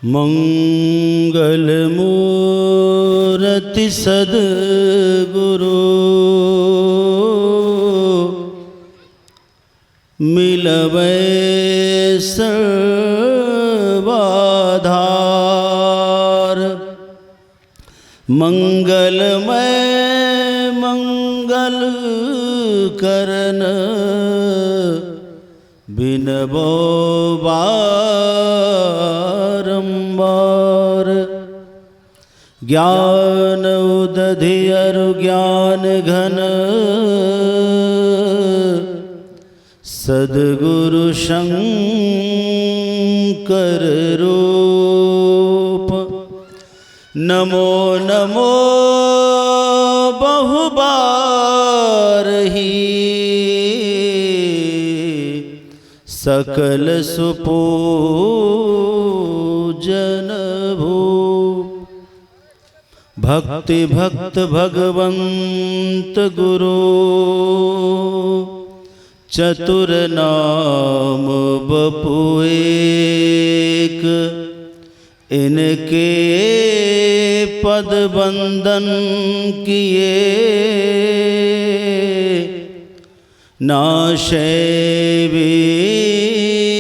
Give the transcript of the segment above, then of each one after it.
मंगलमूर्ति सद्गुरु मिलबै सर्वाधार। मंगलमय मंगल करन बिनबो बारंबार। ज्ञान उदधि अरु ज्ञान घन सद्गुरु शंकर रूप। नमो नमो बहुबार ही सकल सुपूजन भूप। भक्ति भक्त भगवंत गुरु चतुर नाम बपु एक। इनके पद बंदन किए नाशे विघ्न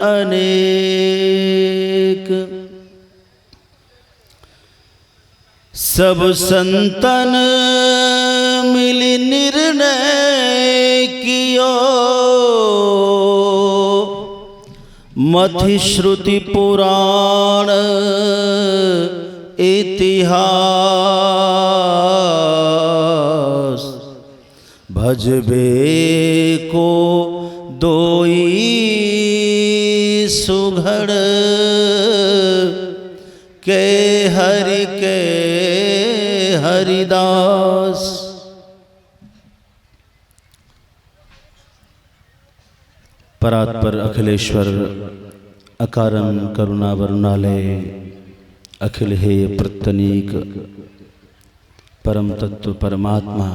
अनेक। सब संतन मिली निर्णय कियो मथि श्रुति पुराण इतिहास। भजबे को दोई सुघड़ के हरिदास। परात्पर अखिलेश्वर अकारण करुणा वरुणालय अखिल हेय प्रत्यनीक परम तत्व परमात्मा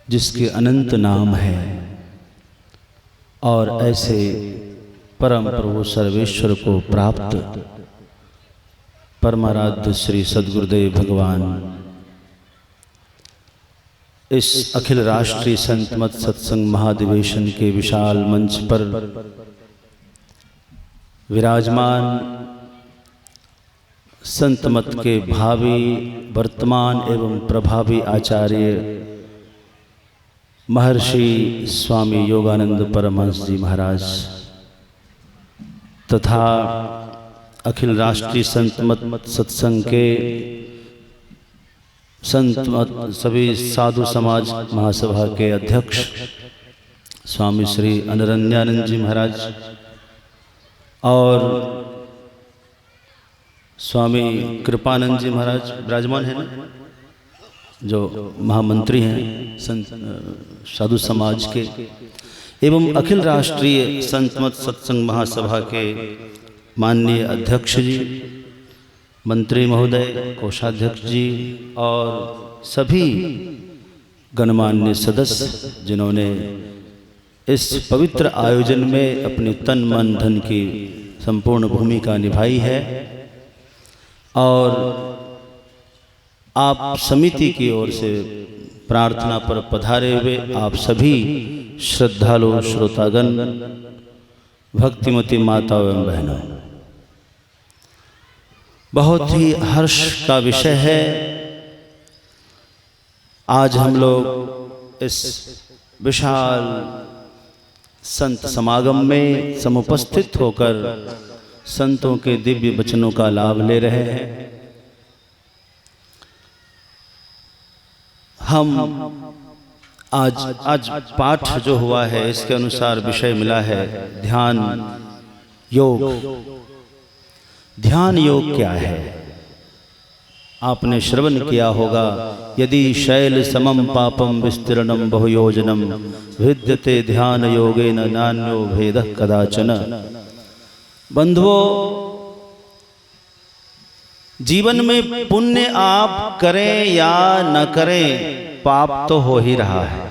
जिसके अनंत नाम है और ऐसे परम प्रभु सर्वेश्वर को प्राप्त परमाराध्य श्री सद्गुरुदेव भगवान इस अखिल राष्ट्रीय संत मत सत्संग महाधिवेशन के विशाल मंच पर विराजमान संत मत के भावी वर्तमान एवं प्रभावी आचार्य महर्षि स्वामी योगानंद परमहंस जी महाराज तथा अखिल राष्ट्रीय संत मत सत्संग के सभी साधु समाज महासभा के अध्यक्ष स्वामी श्री अनरण्यानंद जी महाराज और स्वामी कृपानंद जी महाराज विराजमान हैं जो महामंत्री हैं संत साधु समाज के एवं अखिल राष्ट्रीय संत मत सत्संग महासभा के माननीय अध्यक्ष जी मंत्री महोदय कोषाध्यक्ष जी और सभी गणमान्य सदस्य जिन्होंने इस पवित्र आयोजन में अपनी तन मन धन की संपूर्ण भूमिका निभाई है और आप समिति की ओर से प्रार्थना पर पधारे हुए आप सभी श्रद्धालु श्रोतागण भक्तिमती माता एवं बहनों, बहुत ही हर्ष का विषय है आज हम लोग इस विशाल संत समागम में समुपस्थित होकर संतों के दिव्य वचनों का लाभ ले रहे हैं। हम आज पाठ जो हुआ है इसके अनुसार विषय मिला है ध्यान योग। ध्यान योग क्या है? आपने श्रवण किया होगा, यदि शैल समम पापम विस्तीर्णम बहुयोजनम विद्यते ध्यान योगेन नान्यो भेदः कदाचन। बंधुओं, जीवन में पुण्य आप करें या न करें, पाप तो हो ही रहा है।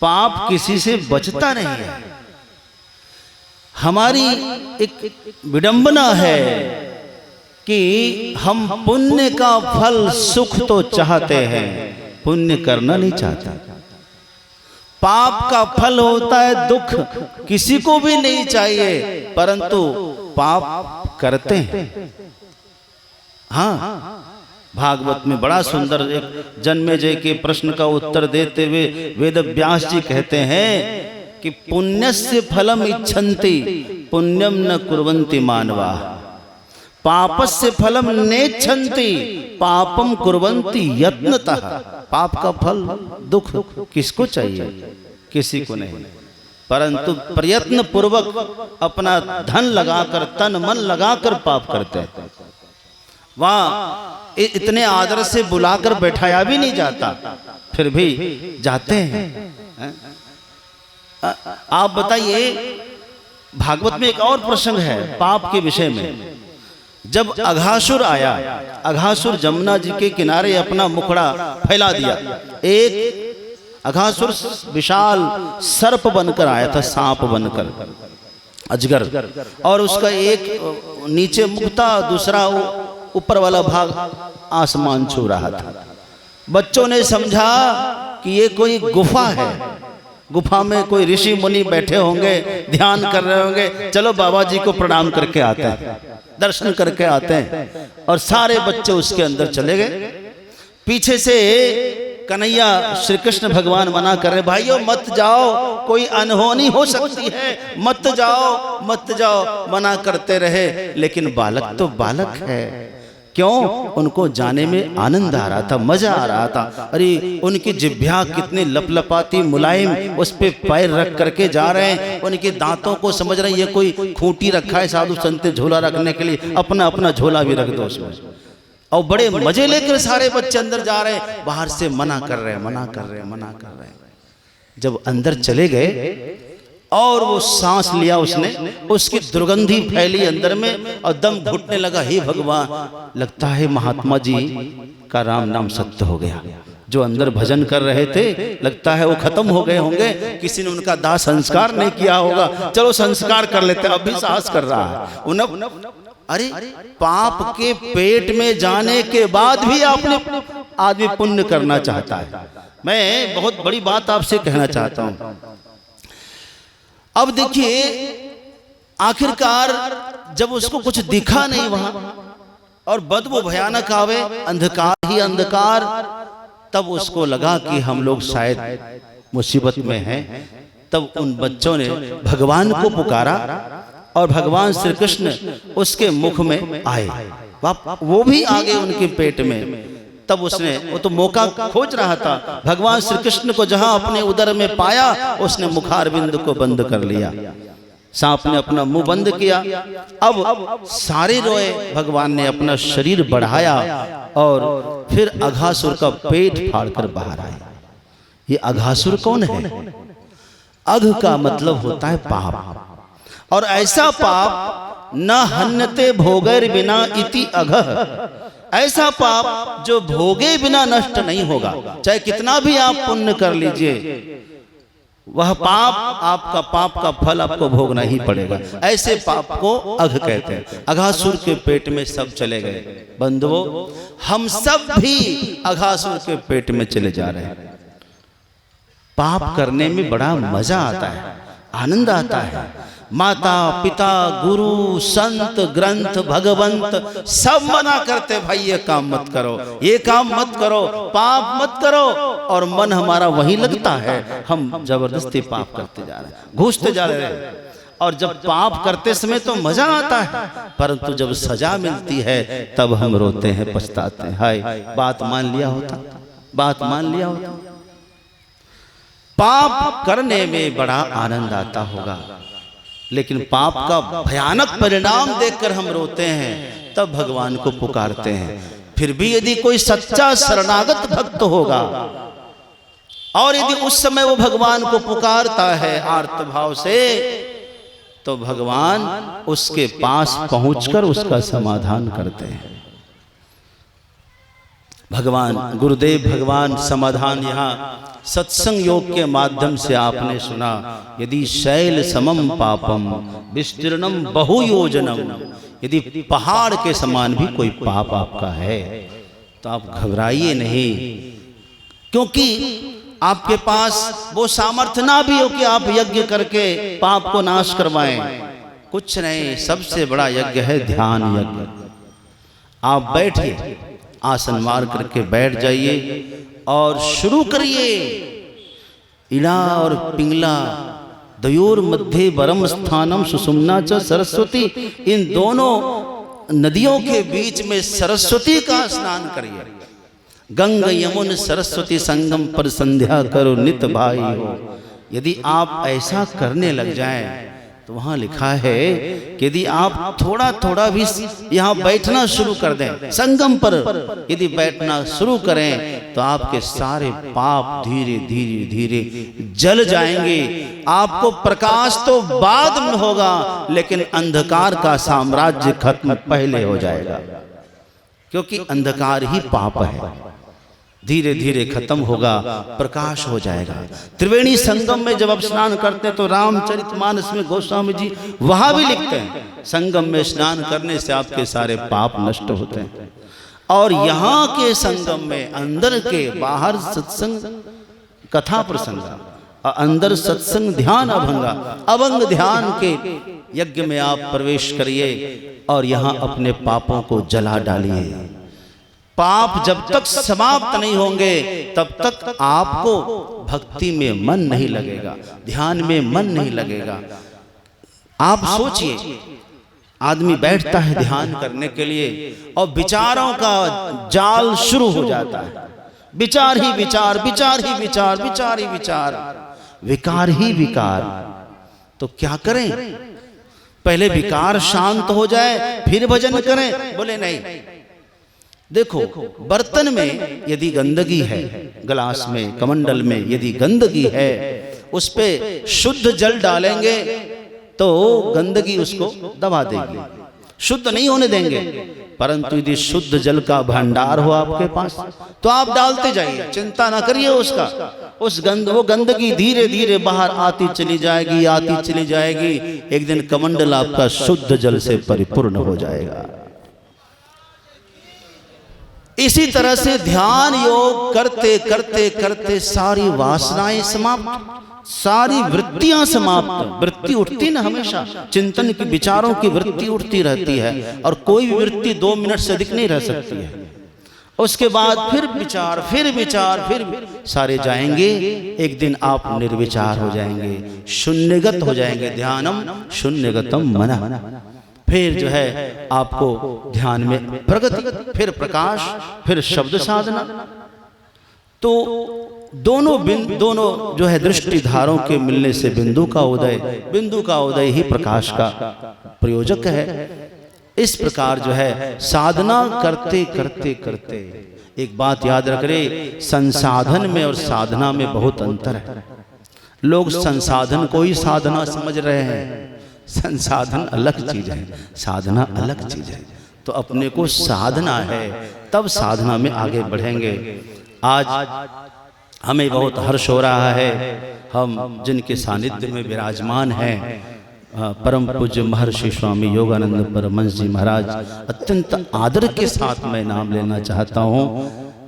पाप किसी से बचता नहीं है। हमारी एक विडंबना है कि हम पुण्य का फल सुख तो चाहते हैं, पुण्य करना नहीं चाहते। पाप का फल होता है दुख, किसी को भी नहीं चाहिए, परंतु पाप करते हैं। हाँ, भागवत में बड़ा सुंदर एक जन्मेजय के प्रश्न का उत्तर देते हुए वेद व्यास जी कहते हैं कि पुण्यस्य फलम इच्छन्ति पुण्यम न कुर्वन्ति मानवा, पापस्य फलम नेच्छन्ति पापम कुर्वन्ति यत्नतः। पाप का फल दुख किसको चाहिए? किसी को नहीं, परंतु प्रयत्न पूर्वक अपना धन लगाकर, तन मन लगाकर पाप करते हैं। वहां इतने आदर से बुलाकर बैठाया भी नहीं जाता, फिर भी जाते हैं। आप बताइए, भागवत में एक और प्रसंग है पाप के विषय में। जब अघासुर आया, अघासुर जमुना जी के किनारे अपना मुखड़ा फैला दिया। एक अघासुर विशाल सर्प बनकर आया था, सांप बनकर, अजगर, और उसका एक नीचे मुख था, दूसरा ऊपर वाला भाग आसमान छू रहा था। बच्चों ने समझा कि ये कोई गुफा है, गुफा में कोई ऋषि मुनि बैठे होंगे, ध्यान कर रहे होंगे, चलो बाबा जी को प्रणाम करके आते हैं, दर्शन करके आते हैं। और सारे बच्चे उसके अंदर चले गए। पीछे से कन्हैया श्री कृष्ण भगवान मना कर रहे, भाइयों मत जाओ, कोई अनहोनी हो सकती है, मत जाओ मत जाओ, मना करते रहे। लेकिन बालक तो बालक है, क्यों? उनको जाने में आनंद आ रहा था, मजा आ रहा था। अरे उनकी जिह्वा कितनी लपलपाती मुलायम, उस पे पैर रख करके जा रहे हैं, उनके दांतों को समझ रहे हैं ये कोई खूंटी रखा है साधु संत झोला रखने के लिए, अपना अपना झोला भी रख दो उसमें। और बड़े मजे लेकर सारे बच्चे अंदर जा रहे हैं, बाहर से मना कर रहे हैं, मना कर रहे हैं, मना कर रहे हैं। जब अंदर चले गए और वो सांस लिया उसने, उसकी दुर्गंधी फैली अंदर में और दम घुटने लगा। हे भगवान, लगता है महात्मा जी का राम नाम सत्य हो गया। जो अंदर भजन कर रहे थे, लगता है वो खत्म हो गए होंगे, किसी ने उनका दाह संस्कार नहीं किया होगा, चलो संस्कार कर लेते। अब भी साहस कर रहा है। अरे पाप के पेट में जाने के बाद भी आपने आदमी पुण्य करना चाहता है। मैं बहुत बड़ी बात आपसे कहना चाहता हूं। अब देखिए, आखिरकार जब उसको कुछ दिखा नहीं वहां और बदबू भयानक आवे, अंधकार ही अंधकार, तब उसको लगा कि हम लोग शायद मुसीबत में हैं। तब उन बच्चों ने भगवान को पुकारा और भगवान श्री कृष्ण उसके मुख में आए, वो भी आ गए उनके पेट में। तब उसने, वो तो मौका खोज रहा था, भगवान श्री कृष्ण को जहां अपने उदर में पाया, उसने मुखारबिंद को बंद कर लिया, सांप ने अपना मुंह बंद किया। अब सारे रोए, भगवान ने अपना शरीर बढ़ाया और फिर अघासुर का पेट फाड़कर बाहर आया। ये अघासुर कौन है? अघ का मतलब होता है पाप, और ऐसा पाप न हन्यते भोगैर बिना इति अघः, ऐसा पाप जो भोगे बिना नष्ट नहीं होगा। चाहे कितना भी आप पुण्य कर लीजिए, वह पाप, आपका पाप का फल आपको भोगना ही पड़ेगा। ऐसे पाप को अघ कहते हैं। अघासुर के पेट में सब चले गए। बंधुओं, हम सब भी अघासुर के पेट में चले जा रहे हैं। पाप करने में बड़ा मजा आता है, आनंद आता है। माता पिता गुरु संत ग्रंथ भगवंत सब मना करते, भाई ये काम मत करो, ये काम मत करो, पाप मत करो, और मन हमारा वही लगता है। हम जबरदस्ती पाप करते जा रहे हैं, घुसते जा रहे हैं। और जब पाप करते समय तो मजा आता है, परंतु जब सजा मिलती है तब हम रोते हैं, पछताते हैं, हाय बात मान लिया होता, बात मान लिया होता। पाप करने में बड़ा आनंद आता होगा, लेकिन पाप का भयानक परिणाम देखकर हम रोते हैं, तब भगवान को पुकारते हैं। फिर भी यदि कोई सच्चा शरणागत भक्त होगा और यदि उस समय वो भगवान को पुकारता है आर्त भाव से, तो भगवान उसके पास पहुंचकर उसका समाधान करते हैं। भगवान गुरुदेव भगवान समाधान यहाँ सत्संग योग के माध्यम से आपने सुना। यदि शैल समम पापम विस्तीर्णम बहुयोजनम, यदि पहाड़ के समान भी कोई पाप आपका है तो आप घबराइए नहीं, क्योंकि आपके पास वो सामर्थ्य ना भी हो कि आप यज्ञ करके पाप को नाश करवाएं। कुछ नहीं, सबसे बड़ा यज्ञ है ध्यान यज्ञ। आप बैठिए, आसन मार करके बैठ जाइए और शुरू करिए। इला और पिंगला दयोर मध्य वरम स्थानम सुषुम्ना च सरस्वती, इन दोनों नदियों के बीच में सरस्वती का स्नान करिए। गंगा यमुन सरस्वती संगम पर संध्या करो नित भाई हो। यदि आप ऐसा करने लग जाएं तो वहां लिखा है कि यदि आप थोड़ा थोड़ा भी यहाँ बैठना शुरू कर दें, संगम पर यदि बैठना शुरू करें तो आपके सारे पाप धीरे धीरे धीरे जल जाएंगे। आपको प्रकाश तो बाद में होगा, लेकिन अंधकार का साम्राज्य खत्म पहले हो जाएगा, क्योंकि अंधकार ही पाप है। धीरे धीरे खत्म होगा, प्रकाश हो जाएगा। त्रिवेणी संगम में जब आप स्नान करते हैं तो रामचरितमानस में गोस्वामी जी वहां भी लिखते हैं, संगम में स्नान करने से आपके सारे पाप नष्ट होते हैं। और यहाँ के संगम में अंदर के बाहर सत्संग कथा प्रसंग, अंदर सत्संग ध्यान अभंगा, अभंग ध्यान के यज्ञ में आप प्रवेश करिए और यहाँ अपने पापों को जला डालिए। पाप जब तक समाप्त नहीं होंगे तब तक आपको भक्ति में मन नहीं लगेगा, ध्यान में मन नहीं लगेगा। आप सोचिए, आदमी बैठता है ध्यान करने के लिए और विचारों का जाल शुरू हो जाता है। विचार ही विचार, विचार ही विचार, विचार ही विचार, विकार ही विकार। तो क्या करें? पहले विकार शांत हो जाए फिर भजन करें। बोले नहीं, देखो बर्तन में यदि गंदगी है, गिलास में कमंडल में यदि गंदगी है, उस पे शुद्ध जल डालेंगे तो गंदगी उसको दबा देगी, शुद्ध नहीं होने देंगे। परंतु यदि शुद्ध जल का भंडार हो आपके पास तो आप डालते जाइए, चिंता ना करिए उसका। वो गंदगी धीरे धीरे बाहर आती चली जाएगी, आती चली जाएगी। एक दिन कमंडल आपका शुद्ध जल से परिपूर्ण हो जाएगा। इसी तरह से ध्यान योग करते करते करते सारी वासनाएं समाप्त, सारी वृत्तियां समाप्त। वृत्ति उठती ना, हमेशा चिंतन की विचारों की वृत्ति उठती रहती है, और कोई भी वृत्ति 2 मिनट से अधिक नहीं रह सकती है। उसके बाद फिर विचार, फिर विचार, फिर सारे जाएंगे। एक दिन आप निर्विचार हो जाएंगे, शून्यगत हो जाएंगे। ध्यानम शून्यगतम मनः। फिर जो है आपको ध्यान में प्रगति, फिर प्रकाश, फिर शब्द साधना। तो दोनों जो है दृष्टि धारों के मिलने से बिंदु का उदय ही प्रकाश का प्रयोजक है। इस प्रकार जो है साधना करते करते करते, एक बात याद रख रहे, संसाधन में और साधना में बहुत अंतर है। लोग संसाधन को ही साधना समझ रहे हैं। संसाधन अलग चीज है, साधना अलग चीज है। तो अपने को साधना है, तब साधना में आगे बढ़ेंगे। आज हमें बहुत हर्ष हो रहा है, हम जिनके सानिध्य में विराजमान हैं, परम पूज्य महर्षि स्वामी योगानंद परमहंस जी महाराज, अत्यंत आदर के साथ मैं नाम लेना चाहता हूँ,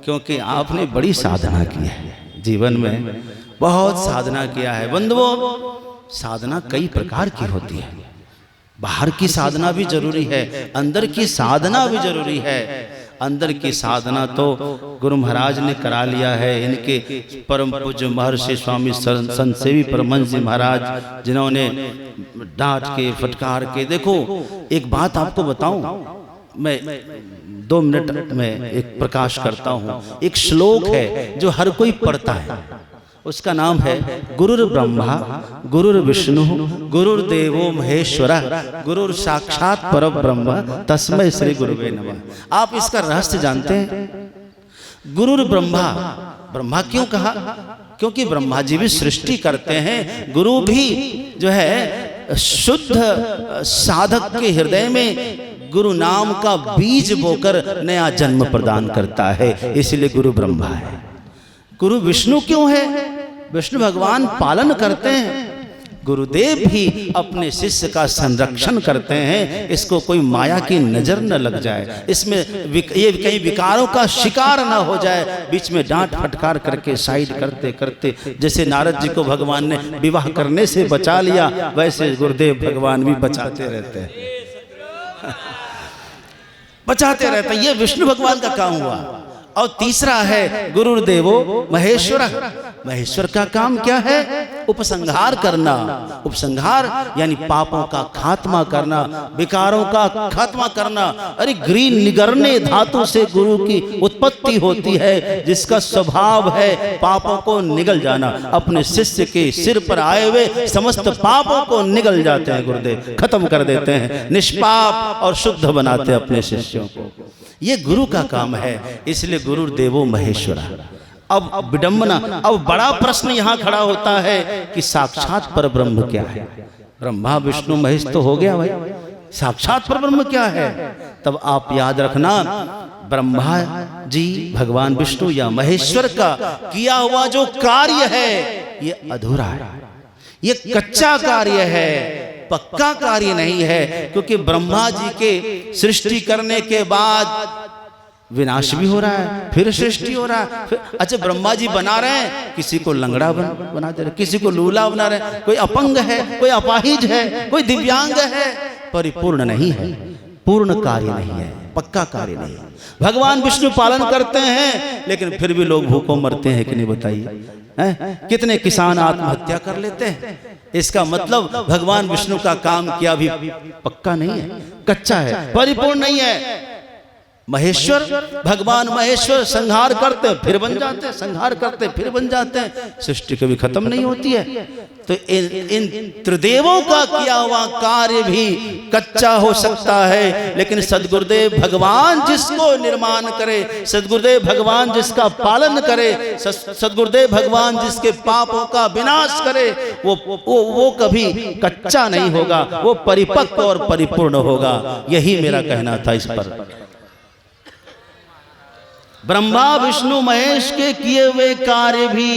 क्योंकि आपने बड़ी साधना की है जीवन में, बहुत साधना किया है। बंधुओं, साधना कई प्रकार की होती है। बाहर की साधना भी जरूरी है, अंदर की साधना भी जरूरी है। अंदर की साधना तो गुरु महाराज ने करा लिया है। इनके परम पूज्य महर्षि स्वामी संत सेवी परमहंस जी महाराज, जिन्होंने डांट के फटकार के, देखो एक बात आपको बताऊं, मैं 2 मिनट में एक प्रकाश करता हूं। एक श्लोक है जो हर कोई पढ़ता है, उसका नाम है गुरुर ब्रह्मा गुरुर विष्णु गुरुर्देवो महेश्वरः गुरुर साक्षात परब्रह्म तस्मै श्री गुरुवे नमः। आप इसका रहस्य जानते हैं? गुरुर ब्रह्मा, ब्रह्मा क्यों कहा? क्योंकि ब्रह्मा जी भी सृष्टि करते हैं। गुरु भी जो है शुद्ध साधक के हृदय में गुरु नाम का बीज बोकर नया जन्म प्रदान करता है, इसलिए गुरु ब्रह्मा है। गुरु विष्णु क्यों है? विष्णु भगवान पालन करते हैं, गुरुदेव भी अपने शिष्य का संरक्षण करते हैं, इसको कोई माया की नजर न लग जाए, इसमें ये कई विकारों का शिकार न हो जाए, बीच में डांट फटकार करके साइड करते करते, जैसे नारद जी को भगवान ने विवाह करने से बचा लिया, वैसे गुरुदेव भगवान भी बचाते रहते हैं बचाते रहते हैं। ये विष्णु भगवान का काम हुआ। और तीसरा है गुरुदेवो महेश्वर। महेश्वर का काम क्या है? उपसंहार करना। उपसंहार यानी पापों का खात्मा करना, विकारों का खात्मा करना। अरे ग्रीन निगरने धातु से गुरु की उत्पत्ति होती है, जिसका स्वभाव है पापों को निगल जाना। अपने शिष्य के सिर पर आए हुए समस्त पापों को निगल जाते हैं गुरुदेव, खत्म कर देते हैं, निष्पाप और शुद्ध बनाते हैं अपने शिष्यों को। ये गुरु का काम है, इसलिए गुरुदेवो महेश्वरा। अब विडंबना, अब बड़ा प्रश्न यहाँ खड़ा होता है कि साक्षात परब्रह्म क्या है? ब्रह्मा विष्णु महेश तो हो गया भाई, साक्षात परब्रह्म क्या है? तब आप याद रखना, ब्रह्मा जी भगवान विष्णु या महेश्वर का किया हुआ जो कार्य है ये अधूरा है, ये कच्चा कार्य है, पक्का कार्य नहीं है। क्योंकि ब्रह्मा जी के सृष्टि करने के बाद विनाश भी हो रहा है, फिर सृष्टि हो रहा है, फिर अच्छा ब्रह्मा जी बना रहे हैं, किसी को लंगड़ा बना दे रहे, किसी को लूला बना रहे, कोई अपंग है, कोई अपाहिज है, कोई दिव्यांग है, परिपूर्ण नहीं है, पूर्ण कार्य नहीं है, पक्का कार्य नहीं है। भगवान विष्णु पालन करते हैं, लेकिन फिर भी लोग भूखों मरते हैं कि नहीं बताइए? कितने किसान आत्महत्या कर लेते हैं। इसका मतलब भगवान विष्णु का काम किया भी पक्का नहीं है, कच्चा है, परिपूर्ण नहीं है। महेश्वर भगवान महेश्वर संहार करते फिर बन जाते हैं, संहार करते फिर बन जाते हैं, सृष्टि कभी खत्म नहीं होती है। तो इन त्रिदेवों का किया हुआ कार्य भी कच्चा हो सकता है, लेकिन सद्गुरुदेव भगवान जिसको निर्माण करे, सद्गुरुदेव भगवान जिसका पालन करे, सद्गुरुदेव भगवान जिसके पापों का विनाश करे, वो कभी कच्चा नहीं होगा, वो परिपक्व और परिपूर्ण होगा। यही मेरा कहना था इस पर। ब्रह्मा विष्णु महेश के किए हुए कार्य भी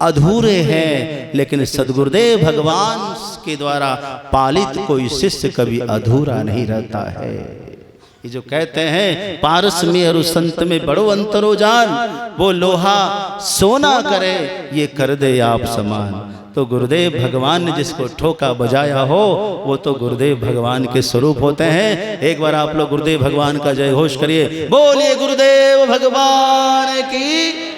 अधूरे हैं, लेकिन सद्गुरुदेव भगवान के द्वारा पालित कोई शिष्य कभी अधूरा नहीं रहता है। ये जो कहते हैं पारस में और संत में बड़ो अंतरो जान, वो लोहा सोना करे ये कर दे आप समान। तो गुरुदेव भगवान ने जिसको ठोका बजाया हो, वो तो गुरुदेव भगवान के स्वरूप होते हैं। एक बार आप लोग गुरुदेव भगवान का जय घोष करिए, बोलिए गुरुदेव भगवान की।